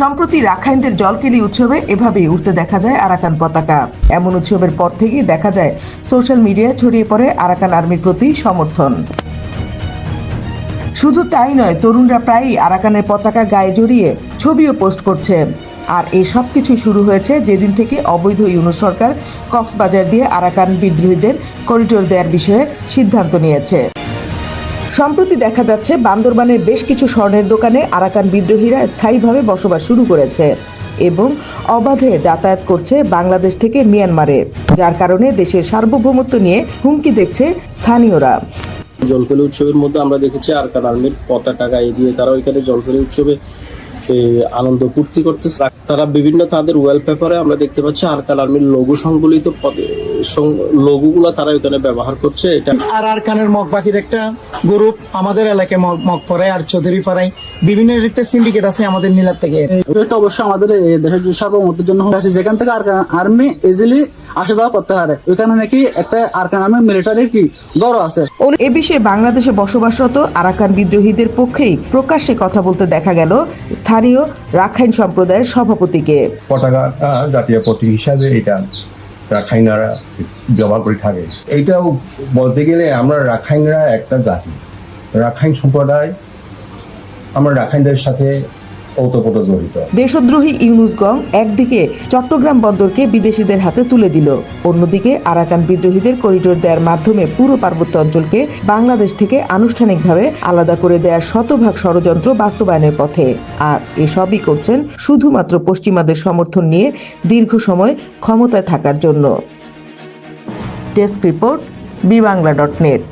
সম্প্রতি রাখাইনদের জলকেলি উৎসবে এভাবেই উঠতে দেখা যায় আরাকান পতাকা। এমন উৎসবের পর থেকেই দেখা যায় সোশ্যাল মিডিয়ায় ছড়িয়ে পড়ে আরাকান আর্মির প্রতি সমর্থন। শুধু তাই নয়, তরুণরা প্রায়ই আরাকানের পতাকা গায়ে জড়িয়ে ছবিও পোস্ট করছে। আর এই সব কিছু শুরু হয়েছে যেদিন থেকে অবৈধ ইউনূস সরকার কক্সবাজার দিয়ে আরাকান বিদ্রোহীদের করিডোর দেওয়ার বিষয়ে সিদ্ধান্ত নিয়েছে। সম্প্রতি দেখা যাচ্ছে বান্দরবানের বেশ কিছু স্বর্ণের দোকানে আরাকান বিদ্রোহীরা স্থায়ীভাবে বসবাস শুরু করেছে এবং অবাধে যাতায়াত করছে বাংলাদেশ থেকে মিয়ানমারে, যার কারণে দেশের সার্বভৌমত্ব নিয়ে হুমকি দেখছে স্থানীয়রা। জলকেলি উৎসবের মধ্যে আমরা দেখেছি আরাকান আর্মির পতাকা গায়ে দিয়ে তারা ওইখানে জলকেলি উৎসবে আনন্দ ফুর্তি করতেছে। তারা বিভিন্ন তাদের ওয়ালপেপারে আমরা দেখতে পাচ্ছি আরাকান আর্মির লোগো সংবলিত লোগোগুলো তারা ওইখানে ব্যবহার করছে। এটা আর আরাকানের মগ পাখির একটা গ্রুপ আমাদের এলাকায় মগ পড়ায় আর চৌধুরী পাড়ায় বিভিন্ন একটা সিন্ডিকেট আছে আমাদের নীলার থেকে। এটা অবশ্যই আমাদের দেশের সার্বভৌমত্বের জন্য আছে, যেখান থেকে আরাকান আর্মি ইজিলি আসা যাওয়া করতে পারে। ওইখানে নাকি একটা আরাকান আর্মি মিলিটারি কি গড় আছে। এ বিষয়ে বাংলাদেশে বসবাসরত আরাকান বিদ্রোহীদের পক্ষেই প্রকাশ্যে কথা বলতে দেখা গেল স্থানীয় রাখাইন সম্প্রদায়ের সভাপতিকে। পতাকা জাতীয় প্রতীক হিসাবে এটা রাখাইনরা ব্যবহার করে থাকে। এইটাও বলতে গেলে আমরা রাখাইনরা একটা জাতি, রাখাইন সম্প্রদায় আমরা রাখাইনদের সাথে ওতপ্রোত জড়িত। দেশদ্রোহী ইউনূস গং একদিকে চট্টগ্রাম বন্দরকে বিদেশিদের হাতে তুলে দিল, অন্যদিকে আরাকান বিদ্রোহীদের করিডোর দেওয়ার মাধ্যমে পুরো পার্বত্য অঞ্চলকে বাংলাদেশ থেকে আনুষ্ঠানিকভাবে আলাদা করে দেওয়ার শতভাগ ষড়যন্ত্র বাস্তবায়নের পথে। আর এসবই করছেন শুধুমাত্র পশ্চিমাদের সমর্থন নিয়ে দীর্ঘ সময় ক্ষমতায় থাকার জন্য। Desk report, বিবাংলা.net।